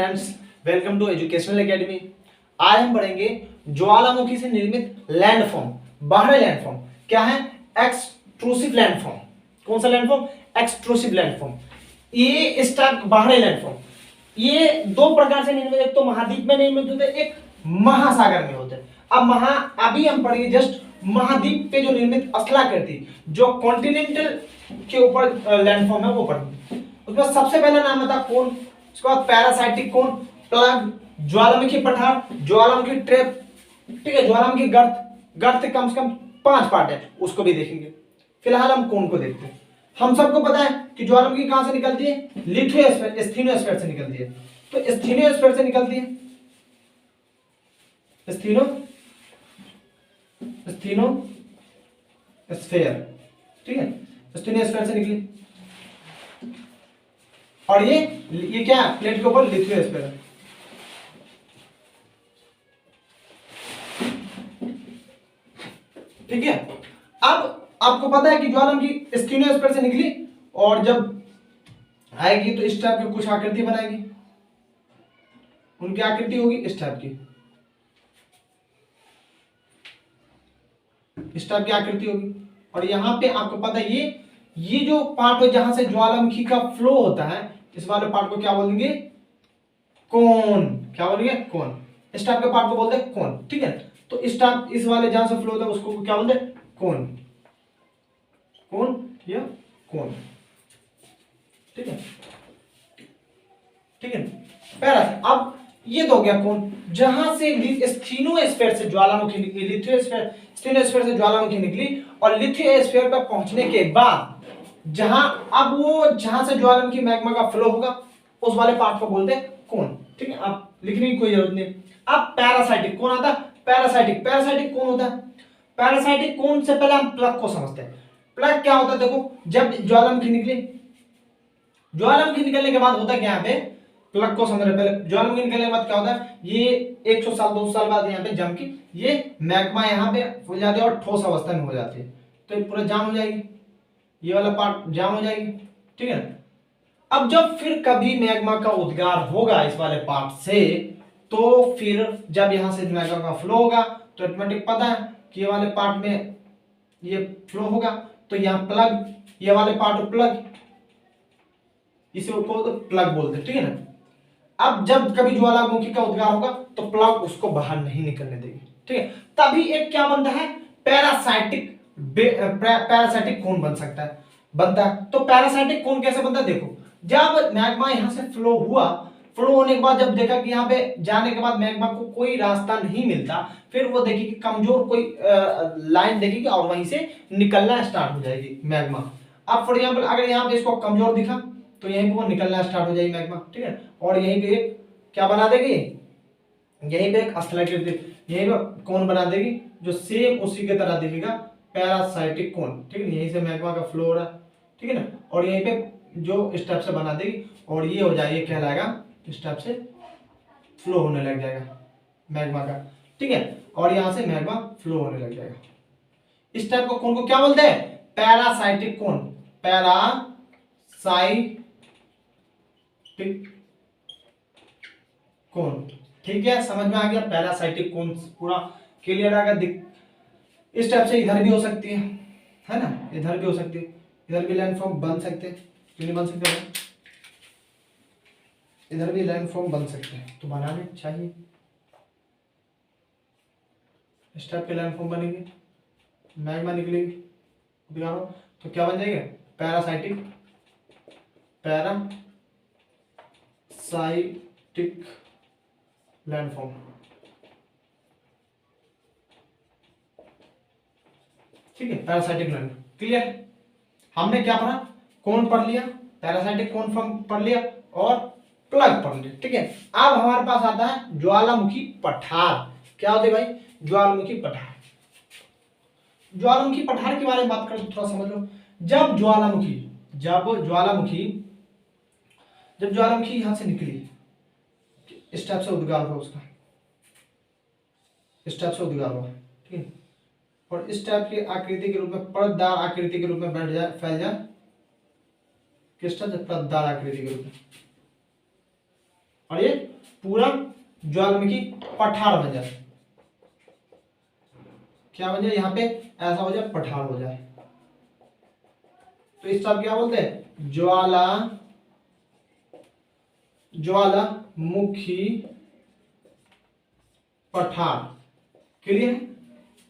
Friends, welcome to educational academy. आज हम पढ़ेंगे ज्वालामुखी से निर्मित लैंडफॉर्म, बाहरी लैंडफॉर्म। क्या है? Extrusive landform. कौन सा लैंडफॉर्म? Extrusive landform. ये इस टाइप बाहरी लैंडफॉर्म ये दो प्रकार से निर्मित, एक तो महाद्वीप में निर्मित होते हैं, एक महासागर में होते हैं। अभी हम पढ़ेंगे जस्ट महाद्वीप पे जो निर्मित स्थलाकृति, जो कॉन्टिनेंटल के ऊपर लैंडफॉर्म है वो पढ़ेंगे। उसमें सबसे पहला नाम आता कौन, उसके बाद पैरासाइटिक कौन, प्लग, ज्वालामुखी पठार, ज्वालामुखी ट्रैप, ठीक है, ज्वालामुखी गर्त। गर्त कम से कम 5 पार्ट है, उसको भी देखेंगे। फिलहाल हम कौन को देखते हैं। हम सबको पता है कि ज्वालामुखी कहां से निकलती है? लिथोस्फीयर, स्थिनोस्फीयर से निकलती है। तो स्थिनोस्फीयर से निकलती है, स्थिनोस्फीयर, ठीक है, स्थिनोस्फीयर से निकली। और ये क्या है? प्लेट के ऊपर लिथोस्फीयर है। ठीक है, अब आपको पता है कि ज्वालामुखी स्थिनोस्फीयर से निकली और जब आएगी तो इस टाइप की कुछ आकृति बनाएगी। उनकी आकृति होगी इस टाइप की, इस टाइप की आकृति होगी। और यहाँ पे आपको पता है ये जो पार्ट है जहां से ज्वालामुखी का फ्लो होता है, इस वाले पार्ट को क्या बोलेंगे? कोन। क्या बोलेंगे? कोन। इस टाइप के पार्ट को बोलते हैं कोन। ठीक है, तो इस टाइप, इस वाले जहां से फ्लो होता है उसको क्या बोलते हैं? कोन। कोन या कोन। ठीक है, ठीक है। पैरा, अब ये तो हो गया कौन, जहां से स्थिनोस्फीयर से ज्वालामुखी निकली, स्थिनोस्फीयर से ज्वालामुखी निकली और लिथोस्फीयर पर पहुंचने के बाद जहां से ज्वालामुखी मैग्मा का फ्लो होगा उस वाले पार्ट को बोलते हैं कौन। ठीक है, आप लिखने की कोई जरूरत नहीं। अब पैरासाइटिक कौन आता है? पैरासाइटिक कौन होता है? पैरासाइटिक कौन से पहले हम प्लग को समझते हैं। प्लग क्या होता है? देखो, जब ज्वालामुखी निकलने के बाद होता क्या यहाँ पे, प्लग को समझ रहे पहले। ज्वालामुखी निकलने के बाद क्या होता है, ये 100 साल 200 साल बाद यहाँ पे जम की ये मैग्मा यहाँ पे फूल जाती है और ठोस अवस्था में हो जाती है, तो ये पूरा जाम हो जाएगी, ये वाला पार्ट जाम हो जाएगी। ठीक है, अब जब फिर कभी मैग्मा का उद्गार होगा इस वाले पार्ट से, तो फिर जब यहाँ से मैग्मा का फ्लो होगा तो ऑटोमेटिक पता है कि ये वाले पार्ट में ये फ्लो होगा, तो यहाँ प्लग, ये वाले पार्ट प्लग, इसे को तो प्लग बोलते हैं। ठीक है ना, अब जब कभी ज्वालामुखी का उद्गार होगा तो प्लग उसको बाहर नहीं निकलने देगी। ठीक है, तभी एक क्या बनता है? पैरासाइटिक कोन बन सकता है, बनता है। तो पैरासाइटिक कोन कैसे बनता है? देखो, जब मैग्मा यहां से फ्लो हुआ, फ्लो होने के बाद जब देखा कि यहाँ पे जाने के बाद मैग्मा को कोई रास्ता नहीं मिलता, फिर वो देखी कि कमजोर कोई लाइन देखेगी और वहीं से निकलना स्टार्ट हो जाएगी मैग्मा। अब फॉर एग्जाम्पल अगर यहाँ पे इसको कमजोर दिखा तो यहीं पे वो निकलना स्टार्ट हो जाएगी मैग्मा। ठीक है, और यहीं पे एक क्या बना देगी, यहीं पे एक स्थलाकृति, यहीं पे कौन बना देगी जो सेम उसी के तरह दिखेगा, पैरासाइटिक कोन। ठीक है, यहीं से मैग्मा का फ्लो हो रहा है। ठीक है ना, और यहीं पे जो इस टाइप से बना देगी और ये हो जाएगा, कहलाएगा इस टाइप से फ्लो होने लग जाएगा मैग्मा का। ठीक है, और यहां से मैग्मा फ्लो होने लग जाएगा। इस टाइप को कौन को क्या बोलते हैं? पैरासाइटिक कोन। पैरासाइटिक कोन। ठीक है, समझ में आ गया? पैरासाइटिक कोन पूरा क्लियर आ गया। इस टाइप से इधर भी हो सकती है ना, इधर भी हो सकती है, इधर भी लैंडफॉर्म बन सकते हैं, क्यों नहीं बन सकते हैं? इधर भी लैंडफॉर्म बन सकते हैं, तो बनाने चाहिए। इस टाइप के लैंडफॉर्म बनेंगे, मैग्मा निकलेगी, दिखाओ तो क्या बन जाएगा? Parasitic landform. ठीक है, पैरासाइटिक लैंडफॉर्म क्लियर। हमने क्या पढ़ा? कौन पढ़ लिया, पैरासाइटिक कौन फॉर्म पढ़ लिया और प्लग पढ़ लिया। ठीक है, अब हमारे पास आता है ज्वालामुखी पठार। क्या होते भाई? ज्वालामुखी पठार। ज्वालामुखी पठार के बारे में बात करें तो थोड़ा समझ लो। जब ज्वालामुखी यहां से निकली, इस टाइप से उद्गार हुआ उसका, इस टाइप से उद्गार हुआ। ठीक है, और इस टाइप की आकृति के रूप में, परतदार आकृति के रूप में बैठ जाए, फैल जाए, किस तरह से? परतदार आकृति के रूप में। और ये पूरा ज्वालामुखी पठार बन जाए। क्या बन जाए यहाँ पे, ऐसा हो जाए, पठार हो जाए। तो इस सब क्या बोलते हैं, ज्वालामुखी पठार। क्लियर है,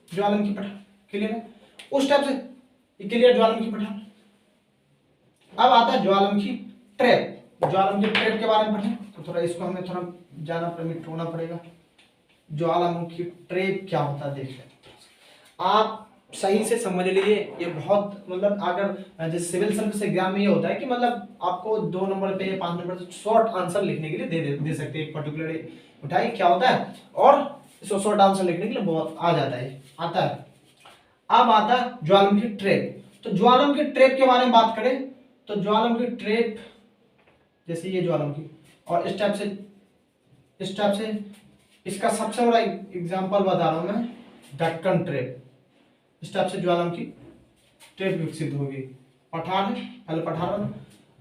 ज्वालामुखी पठार क्लियर है। उस टाइप से क्लियर ज्वालामुखी पठार। अब आता है ज्वालामुखी ट्रैप। ज्वालामुखी ट्रैप के बारे में पढ़ें तो थोड़ा इसको हमें थोड़ा जाना परमिट होना पड़ेगा। ज्वालामुखी ट्रैप क्या होता है देख लें, आप सही से समझ लीजिए। ये बहुत मतलब अगर जैसे सिविल सर्विस एग्जाम में ये होता है कि मतलब आपको 2 नंबर पे या 5 नंबर पे शॉर्ट आंसर लिखने के लिए दे सकते हैं, एक पर्टिकुलर उठाइए क्या होता है, और इसको शॉर्ट आंसर लिखने के लिए बहुत आ जाता है, आता है। अब आता है ज्वालामुखी ट्रैप। तो ज्वालामुखी ट्रैप के बारे में बात करें तो ज्वालामुखी ट्रैप जैसे ये ज्वालामुखी, और इस टाइप से इसका सबसे बड़ा एग्जांपल बता रहा हूं मैं, दक्कन ट्रैप। इस टाइप से ज्वालामुखी ट्रैप विकसित होगी। पठार है, पहले पठार बना,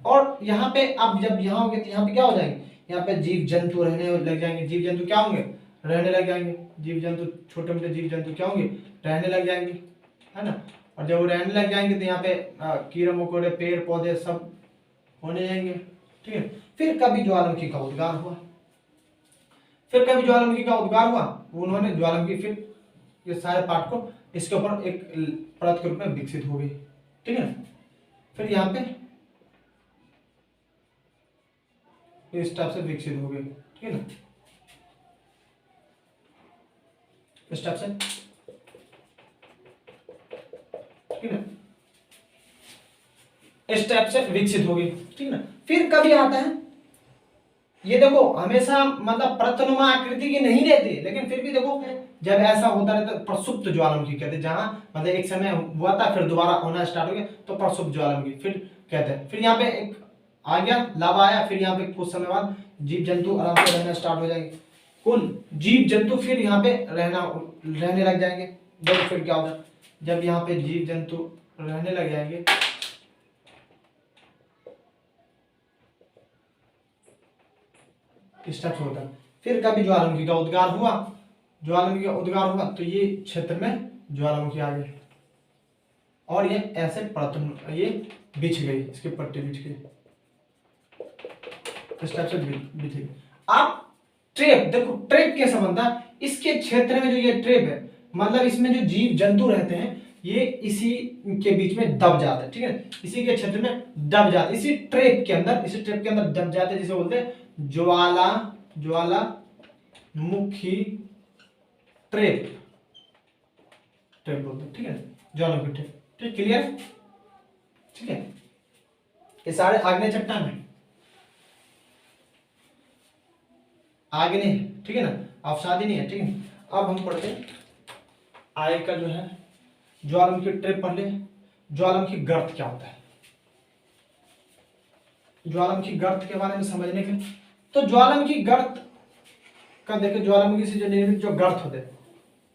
और यहाँ पे अब जब यहाँ होंगे तो यहाँ पे क्या हो जाएंगे, यहाँ पे जीव जंतु रहने लग जाएंगे। जीव जंतु क्या होंगे, रहने लग जाएंगे। जीव जंतु, छोटे मोटे जीव जंतु क्या होंगे, रहने लग जाएंगे, है ना। और जब वो रहने लग जाएंगे तो यहाँ पे कीड़े मकोड़े, पेड़ पौधे सब होने जाएंगे, ठीक है। फिर कभी ज्वालामुखी का उद्गार हुआ, उन्होंने ज्वालामुखी फिर ये सारे पार्ट को इसके ऊपर एक परत के रूप में विकसित हो गई, ठीक है। फिर यहाँ पे इस टाइप से विकसित हो गई, ठीक है ना, इस टाइप से, ठीक है ना, इस टाइप से विकसित हो गई, ठीक है ना। फिर कभी आता है, ये देखो हमेशा मतलब प्रतनुमा आकृति की नहीं रहती, लेकिन फिर भी देखो जब ऐसा होता रहता है प्रसुप्त ज्वालामुखी कहते हैं, जहां मतलब एक समय हुआ था फिर दोबारा होना स्टार्ट हो गया तो प्रसुप्त ज्वालामुखी फिर कहते हैं। फिर यहाँ पे एक आ गया, लावा आया, फिर यहाँ पे कुछ समय बाद जीव जंतु आराम से रहना स्टार्ट हो जाएंगे। कुल जीव जंतु फिर यहाँ पे रहने लग जाएंगे। देखो फिर क्या होगा, जब यहाँ पे जीव जंतु रहने लग जाएंगे इस टाइप से होता है। फिर कभी ज्वालामुखी का उद्गार हुआ, तो ये क्षेत्र में ज्वालामुखी आ गई और ये ऐसे ये बिछ गई, इसके पट्टे बिछ गई, इस टाइप से बिछ गई। अब ट्रैप देखो, ट्रैप कैसा बनता है, इसके क्षेत्र में जो ये ट्रैप है मतलब इसमें जो जीव जंतु रहते हैं ये इसी के बीच में दब जाते हैं, ठीक है, इसी के क्षेत्र में दब जाते, इसी ट्रैप के अंदर दब जाते हैं, जिसे बोलते हैं ज्वालामुखी ट्रैप बोलते हैं, ठीक है, ज्वालामुखी ट्रैप, ठीक, क्लियर, ठीक है। ये सारे आग्नेय चट्टान है, आग्नेय, ठीक है ना, अवसादी नहीं है, ठीक है। अब हम पढ़ते हैं आगे का जो है ज्वालामुखी ट्रैप पढ़ ले। ज्वालामुखी गर्त क्या होता है, ज्वालामुखी गर्त के बारे में समझने के, तो ज्वालामुखी गर्त का देखो, ज्वालामुखी से जो निर्मित जो गर्त होते हैं,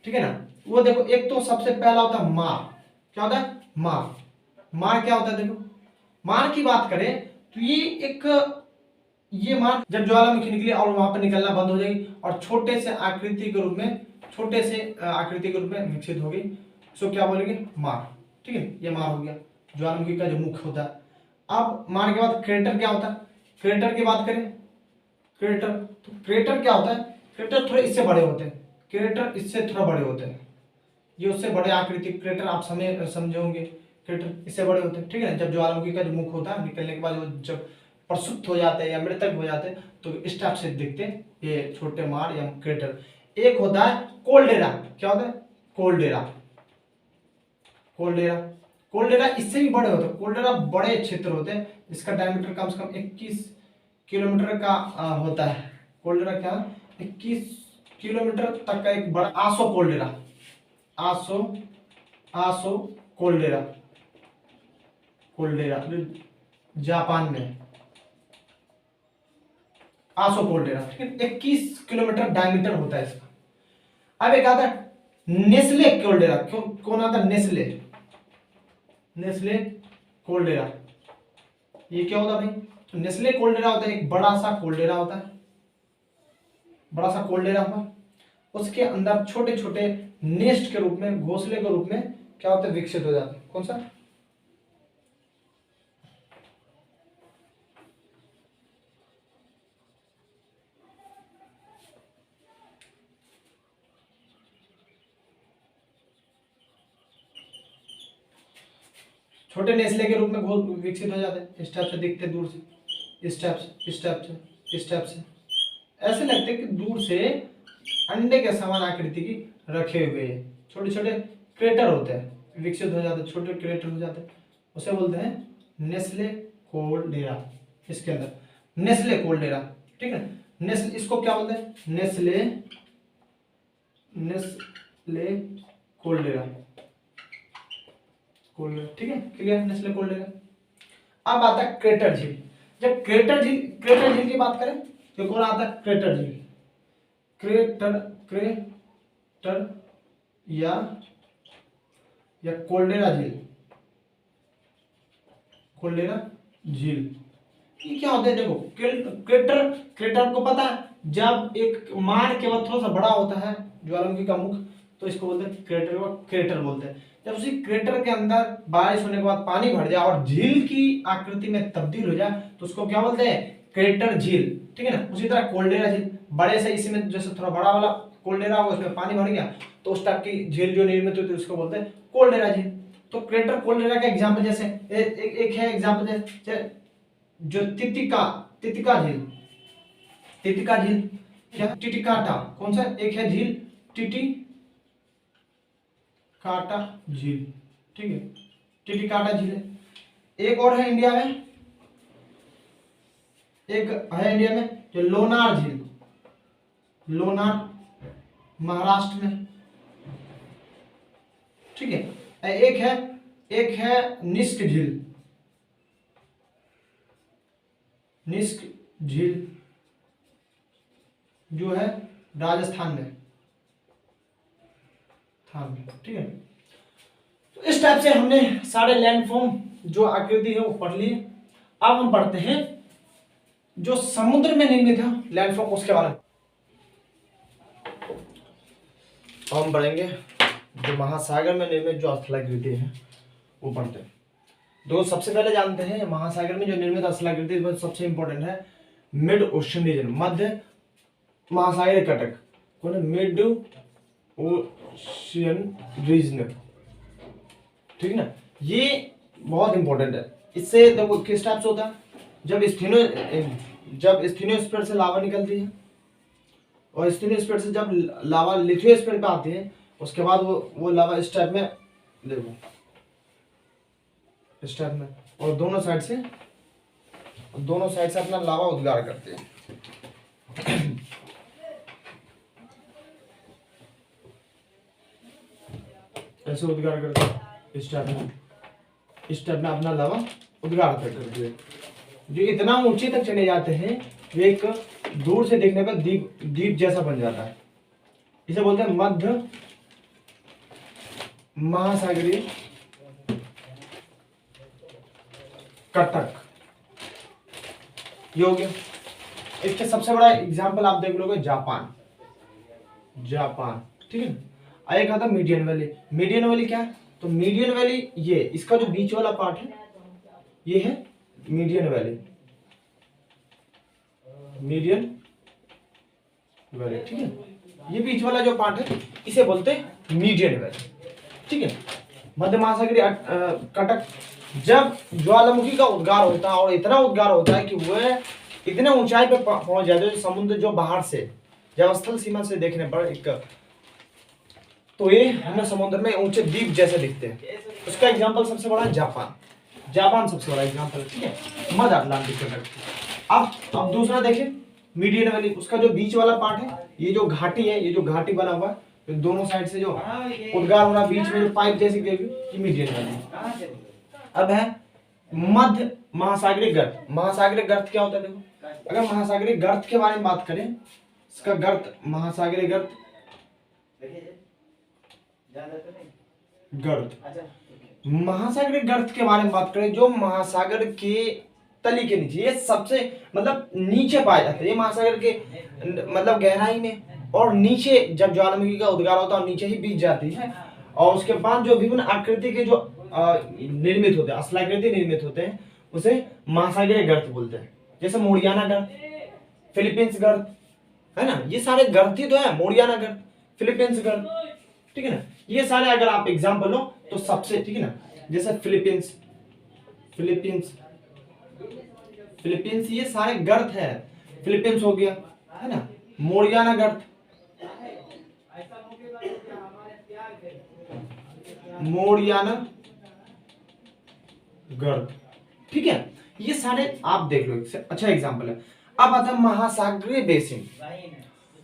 ठीक है ना, वो देखो एक तो सबसे पहला होता है मार। क्या होता है, मार क्या होता है, देखो मार की बात करें तो ये मार जब ज्वालामुखी निकली और वहां पर निकलना बंद हो जाएगी और छोटे से आकृति के रूप में विकसित होगी, सो क्या बोलेंगे, मार, ठीक है, ये मार हो गया ज्वालामुखी का जो मुख होता है। अब मार के बाद क्रेटर क्या होता है, क्रेटर की बात करें, क्रेटर क्या होता है, क्रेटर थोड़े इससे बड़े होते हैं, ये उससे बड़े आकृति क्रेटर आप समझे होंगे, क्रेटर इससे बड़े होते हैं, ठीक है ना। जब ज्वालामुखी का जो मुख होता है निकलने के बाद वो जब प्रसुप्त हो जाते हैं या मृतक हो जाते हैं तो इस टाइप से दिखते हैं ये छोटे मार या क्रेटर। एक होता है कोल्डेरा, क्या होता है, कोल्डेरा इससे भी बड़े होते हैं, कोल्डेरा बड़े क्षेत्र होते हैं, इसका डायमीटर कम से कम 21 किलोमीटर का होता है। कोल्डेरा क्या, 21 किलोमीटर तक का एक बड़ा आसो कोल्डेरा जो जापान में आसो कोल्डेरा, ठीक है, 21 किलोमीटर डायमीटर होता है इसका। अब एक आता है नेस्ले कोल्डेरा, कौन आता है, नेस्ले कोल्डेरा, ये क्या होता है भाई, तो नेस्ले कोल्डेरा होता है एक बड़ा सा कोल्डेरा होता है, बड़ा सा कोल्डेरा हुआ, उसके अंदर छोटे छोटे नेस्ट के रूप में, घोंसले के रूप में क्या होते हैं, विकसित हो जाते हैं। कौन सा? छोटे नेस्ले के रूप में विकसित हो जाते हैं। इस टाइप से दिखते दूर से, इस टाइप से, इस टाइप से, इस टाइप से, ऐसे लगते हैं कि दूर से अंडे के समान आकृति की रखे हुए हैं। छोटे छोटे क्रेटर होते हैं, विकसित हो जाते हैं, छोटे क्रेटर हो जाते हैं, उसे बोलते हैं नेस्ले कोल्डेरा। इसके अंदर नेस्ले कोल्डेरा, ठीक है। नेस्ले, इसको क्या बोलते हैं? नेस्ले, नेस्ले कोल्डेरा, कोल्डेरा, ठीक है, क्लियर, नेस्ले कोल्डेरा। अब आता है क्रेटर झील। जब क्रेटर झील की बात करें तो कौन आता है? क्रेटर झील, क्रेटर या कोल्डेरा झील, कोल्डेरा झील। ये क्या होता है? देखो, क्रेटर को पता है, जब एक मान के बाद थोड़ा सा बड़ा होता है ज्वालामुखी का मुख, तो इसको बोलते हैं क्रेटर, को क्रेटर बोलते हैं। जब उसी क्रेटर के अंदर बारिश होने के बाद पानी भर जाए और झील की आकृति में तब्दील हो जाए तो उसको क्या बोलते हैं? क्रेटर झील, ठीक है ना। उसी तरह कोल्डेरा झील, बड़े से, इसी में जैसे थोड़ा बड़ा वाला कोल्डेरा होगा, उसमें पानी भर गया तो उस टाइप की झील जो निर्मित होती है उसको बोलते हैं कोल्डेरा झील। तो क्रेटर कोल्डेरा का एग्जाम्पल जैसे एक है एग्जाम्पल जैसे जो तितिका झील, तितिका झील, क्या? टिटिकाटा, कौन सा? एक है झील टिटिकाटा झील, ठीक है, टिटिकाटा झील है। एक और है इंडिया में, एक है इंडिया में जो लोनार झील, लोनार, महाराष्ट्र में, ठीक है। एक है निष्क झील, निष्क झील जो है राजस्थान में, ठीक है। तो इस टाइप से हमने सारे लैंडफॉर्म जो आकृति है वो पढ़ लिए। अब हम पढ़ते हैं जो समुद्र में निर्मित है लैंडफॉर्म, उसके बारे में हम पढ़ेंगे। जो महासागर में निर्मित जो स्थलाकृति है वो पढ़ते हैं। दो सबसे पहले जानते हैं महासागर में जो निर्मित स्थलाकृति सबसे इंपॉर्टेंट है मिड ओशन रीजन, मध्य महासागर कटक, कौन है? मिड ओशियन रीजन, ठीक है ना। ये बहुत इंपॉर्टेंट है। इससे देखो किस टाइप से होता है, जब स्थिनोस्फीयर से लावा निकलती है और स्थिनोस्फीयर से जब लावा लिथोस्फीयर पे आती है, उसके बाद वो लावा इस टाइप में, देखो इस टाइप में, और दोनों साइड से अपना लावा उद्गार करते हैं। ऐसे उद्गार करते हैं, इस टाइप में अपना लावा उद्गार करते हैं। जो इतना ऊंचे तक चले जाते हैं वे एक दूर से देखने पर द्वीप जैसा बन जाता है। इसे बोलते हैं मध्य महासागरीय कटक, ये हो गया। इसके सबसे बड़ा एग्जांपल आप देख लोगे जापान, ठीक है ना। एक आता मीडियन वैली। मीडियन वैली क्या है? तो मीडियन वैली ये इसका जो बीच वाला पार्ट है ये है मीडियन वैली, ठीक है। ये बीच वाला जो पार्ट है इसे बोलते हैं मीडियन वैली, ठीक है। मध्य महासागरीय कटक, जब ज्वालामुखी का उद्गार होता है और इतना उद्गार होता है कि वह इतने ऊंचाई पे पहुंच जाते हैं, समुद्र जो बाहर से, जब स्थल सीमा से देखने पर एक, तो ये हमें समुद्र में ऊंचे द्वीप जैसे दिखते हैं। उसका एग्जांपल सबसे बड़ा है जापान सबसे बड़ा एग्जांपल, ठीक है, मध्य अटलांटिक कटक। अब दूसरा देखें मीडियन वैली, उसका जो बीच वाला पार्ट है, ये जो घाटी है, ये जो घाटी बना हुआ है, दोनों साइड से जो उद्गार हो रहा, बीच में जो पाइप जैसी ये मीडियन वैली। अब है मध्य महासागरीय गर्त। महासागरीय गर्त क्या होता है? देखो, अगर महासागरीय गर्त के बारे में बात करें, इसका गर्त, महासागरीय गर्त, महासागरीय गर्त के बारे में बात करें, जो महासागर के तली के नीचे, ये सबसे मतलब नीचे पाया जाता है ये महासागर के मतलब गहराई में, और नीचे जब ज्वालामुखी का उद्गार होता है और नीचे ही बीत जाती है, और उसके बाद जो विभिन्न आकृति के जो निर्मित होते हैं, स्थलाकृति निर्मित होते हैं, उसे महासागरीय गर्त बोलते हैं। जैसे मोरियाना गर्त, फिलीपींस गर्त, है ना, ये सारे गर्त ही तो है, मोरियाना गर्त, फिलीपींस गर्त, ठीक है ना, ये सारे अगर आप एग्जाम्पल लो तो सबसे, ठीक है ना, जैसे फिलीपींस, फिलीपींस ये सारे गर्त है, फिलीपींस हो गया, है ना, मोरियाना गर्त, मोरियाना गर्त, ठीक है, ये सारे आप देख लो, अच्छा एग्जांपल है। अब आता है महासागरीय बेसिन।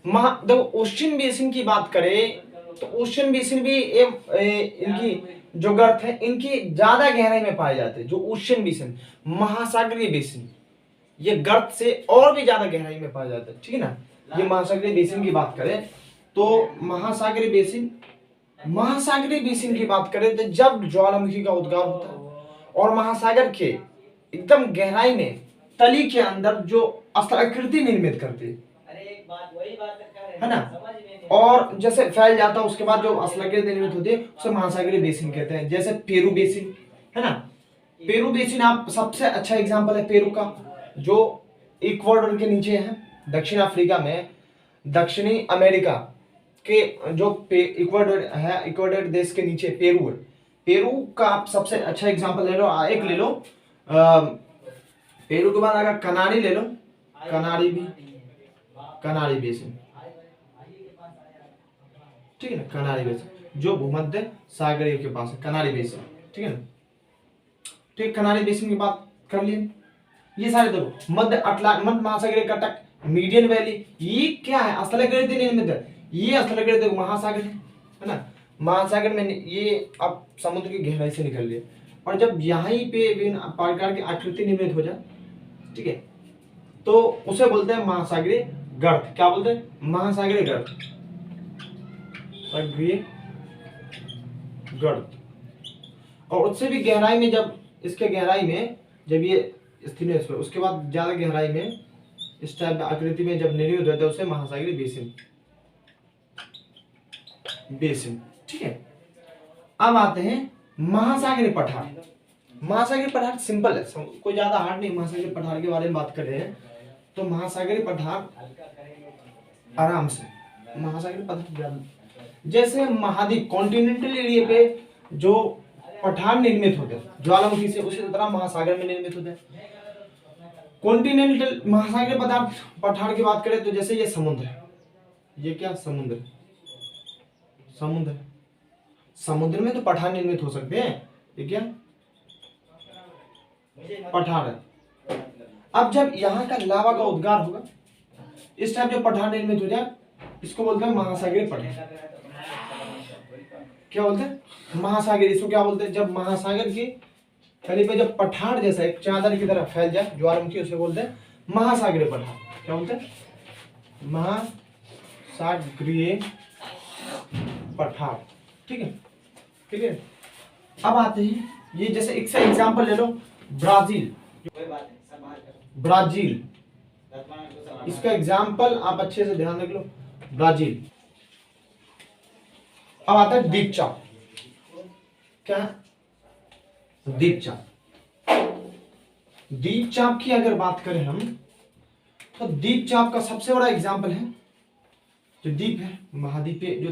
देखो ओशियन बेसिन की बात करें तो ओशियन बेसिन भी इनकी जो गर्त है इनकी ज्यादा गहराई में पाए जाते हैं। जो ओशियन बेसिन, महासागरीय बेसिन, ये गर्त से और भी ज्यादा गहराई में पाया जाता है, ठीक है ना। ये महासागरीय बेसिन की बात करें तो महासागरीय बेसिन की बात करें तो जब ज्वालामुखी का उद्गार होता है और महासागर के एकदम गहराई में तली के अंदर जो स्थलाकृति निर्मित करती है ना, और जैसे फैल जाता है उसके बाद जो स्थलाकृति निर्मित होती है उसे महासागरीय बेसिन कहते हैं। जैसे पेरू बेसिन, है ना, पेरू बेसिन आप सबसे अच्छा एग्जांपल है पेरू का, जो इक्वाडोर के नीचे है, दक्षिण अफ्रीका में, दक्षिणी अमेरिका के जो इक्वाडोर है, इक्वाडोर देश के नीचे पेरू है। पेरू का आप सबसे अच्छा एग्जांपल ले लो, एक ले लो, पेरू के बाद अगर कनारी ले लो, कनारी बेसिन, ठीक है ना, कनारी बेसिन जो भूमध्य सागरीय के पास है, कनारी बेसिन, ठीक है ना, ठीक, कनारी बेसिन की बात कर लिए। ये सारे देखो मध्य महासागरीय कटक, मीडियन वैली, ये क्या है, स्थलाकृति निर्मित है, ये स्थलाकृति महासागर है ना, महासागर में ये अब समुद्र की गहराई से निकल लिए, और जब यहीं पे विभिन्न प्रकार की आकृति निर्मित हो जाए, ठीक है, तो उसे बोलते हैं महासागरीय गर्त। क्या बोलते हैं? महासागरीय गर्त, सागरीय गर्त। और उससे भी गहराई में, जब इसके गहराई में जब ये स्थिर है उसके बाद ज्यादा गहराई में इस टाइप आकृति में जब निर्मित होता है उसे महासागरीय बेसिन, ठीक है। अब आते हैं महासागरीय पठार। महासागरीय पठार सिंपल है, कोई ज्यादा हार्ड नहीं। महासागरीय पठार के बारे में बात कर रहे हैं तो महासागरीय पठार आराम से, महासागरीय पठार जैसे महाद्वीप कॉन्टिनेंटल एरिया पे जो पठार निर्मित होते हैं ज्वालामुखी से, उसी तरह महासागर में निर्मित होते हैं। कॉन्टिनेंटल महासागरीय पठार की बात करें तो जैसे ये समुद्र है, ये क्या समुद्र में तो पठार निर्मित हो सकते हैं, ये क्या पठार है। अब जब यहाँ का लावा का उद्गार होगा, इस टाइप जो पठार निर्मित हो जाए इसको बोलते हैं महासागरीय पठार। क्या बोलते हैं? महासागर। इसको क्या बोलते हैं? जब महासागर की तली पे जब पठार जैसा एक चादर की तरह फैल जाए ज्वालामुखी, उसे बोलते हैं महासागरीय पठार। क्या बोलते हैं? महासागरीय पठार, ठीक है, ठीक है। अब आते हैं ये, जैसे एक एग्जांपल ले लो, ब्राजील, इसका एग्जांपल आप अच्छे से ध्यान रख लो, ब्राजील। अब आता है दीपचाप। क्या? दीपचाप की अगर बात करें हम तो दीपचाप का सबसे बड़ा एग्जांपल है जो द्वीप है महाद्वीप पे, जो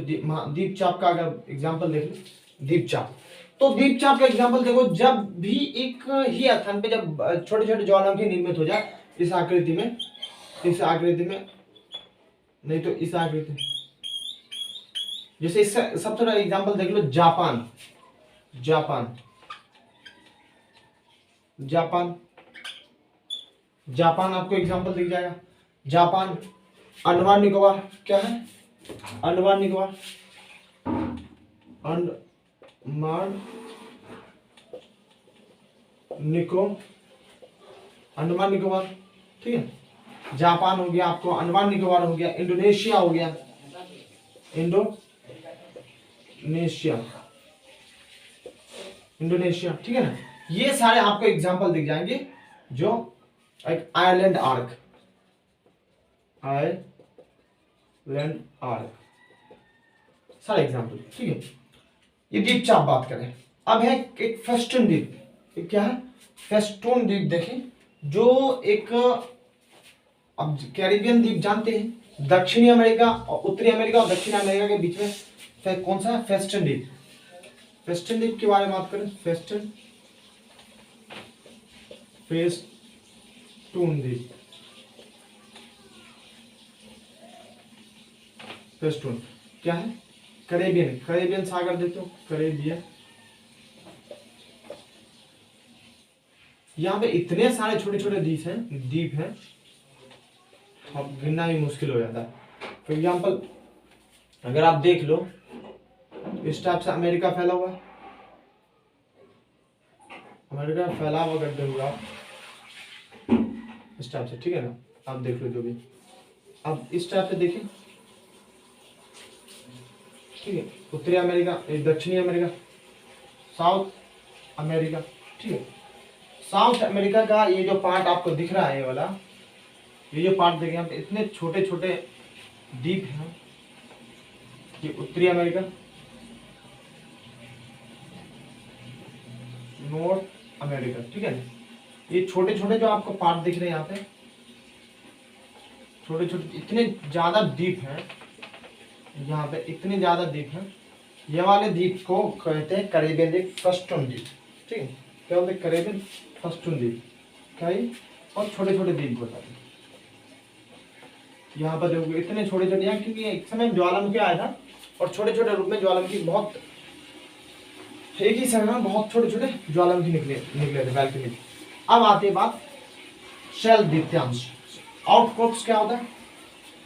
दीपचाप का अगर एग्जांपल देख लो, दीपचाप। तो दीपचाप का एग्जांपल देखो, जब भी एक ही स्थान पे जब छोटे छोटे ज्वालामुखी निर्मित हो जाए इस आकृति में नहीं तो इस आकृति में, जैसे इसका सबसे बड़ा एग्जांपल देख लो, जापान आपको एग्जांपल दिख जाएगा। जापान, अंडमान निकोबार, क्या है? अंडमान निकोबार, ठीक है। जापान हो गया आपको, अंडमान निकोबार हो गया, इंडोनेशिया हो गया, इंडोनेशिया, ठीक है ना। ये सारे आपको एग्जांपल दिख जाएंगे जो एक आयरलैंड आर्क, आयरलैंड आर्क, सारे एग्जाम्पल, ठीक है। ये द्वीप की आप बात करें, अब है एक फेस्टून द्वीप। क्या है फेस्टून द्वीप? देखिए जो एक, अब कैरिबियन द्वीप जानते हैं, दक्षिणी अमेरिका और उत्तरी अमेरिका और दक्षिणी अमेरिका के बीच में कौन सा है? फेस्टून द्वीप। फेस्टून द्वीप के बारे में बात करें, फेस्टून द्वीप, फेस्टून क्या है? करेबियन सागर देखते हो, करेबियन। यहाँ पे इतने सारे छोटे छोटे द्वीप हैं, अब गिनना भी मुश्किल हो जाता है। फॉर एग्जाम्पल अगर आप देख लो, इस टाइप से अमेरिका फैला हुआ है, अमेरिका फैला हुआ गड्ढे हुआ इस टाइप से, ठीक है ना, आप देख लो जो भी। अब इस टाइप से देखिए, ठीक है, उत्तरी अमेरिका, दक्षिणी अमेरिका, साउथ अमेरिका, ठीक है। साउथ अमेरिका का ये जो पार्ट आपको दिख रहा है, ये वाला, ये जो पार्ट देखिए, यहाँ पे इतने छोटे छोटे द्वीप हैं, ये उत्तरी अमेरिका, नॉर्थ अमेरिका, ठीक है। ये छोटे छोटे जो आपको पार्ट दिख रहे हैं यहाँ पे, छोटे छोटे इतने ज्यादा द्वीप हैं, यहाँ पे इतने ज्यादा द्वीप हैं। ये वाले द्वीप को कहते हैं कैरिबियन द्वीप, फेस्टून द्वीप, ठीक है। क्या बोलते हैं? कैरिबियन फेस्टून द्वीप, क्या है? और छोटे छोटे द्वीप बताते हैं। यहाँ पर देखो इतने छोटे छोटे, यहाँ क्योंकि एक समय ज्वालामुखी आया था और छोटे छोटे रूप में ज्वालामुखी, बहुत एक ही समय में बहुत छोटे छोटे ज्वालामुखी निकले थे बैल्कनी। अब आती है बात शेल द्वीप्यांश। आउटक्रॉप्स क्या होता है?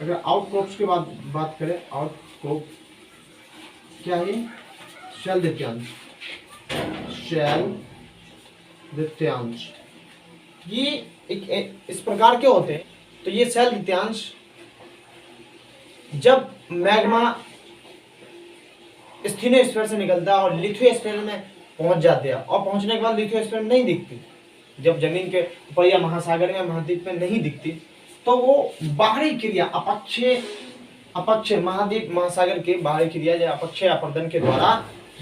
अगर आउटक्रॉप्स की बात करें, आउटक्रॉप क्या है? शेल द्वीप्यांश, शेल द्वीप्यांश ये एक इस प्रकार के होते हैं। तो ये शेल द्वीप्यांश जब मैग्मा स्थिनोस्फीयर से निकलता है और लिथोस्फीयर में पहुंच जाते हैं, और पहुंचने के बाद लिथोस्फीयर में नहीं दिखती, जब जमीन के ऊपर या महासागर में, महाद्वीप में नहीं दिखती, तो वो बाहरी क्रिया अपक्षय महाद्वीप महासागर के बाहरी क्रिया या अपक्षय अपर्दन के द्वारा,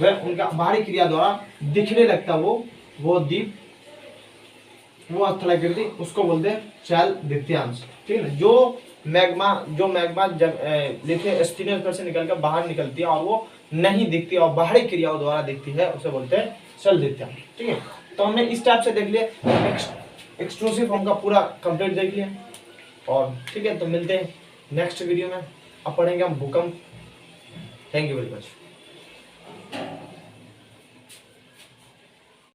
वह उनका बाहरी क्रिया द्वारा दिखने लगता वो द्वीप, वो स्थलाकृति, उसको बोलते हैं शेल द्वीप्यांश, ठीक है ना। जो मैग्मा जब लिथोस्फीयर से निकलकर बाहर निकलती है और वो नहीं दिखती और बाहरी क्रियाओं द्वारा दिखती है, उसे बोलते हैं शेल द्वीप्यांश, ठीक है। तो हमने इस टाइप से देख लिया, एक्सक्लूसिव फॉर्म का पूरा कंप्लीट देख लिया, और ठीक है, तो मिलते हैं नेक्स्ट वीडियो में। अब पढ़ेंगे हम भूकंप। Thank you very much.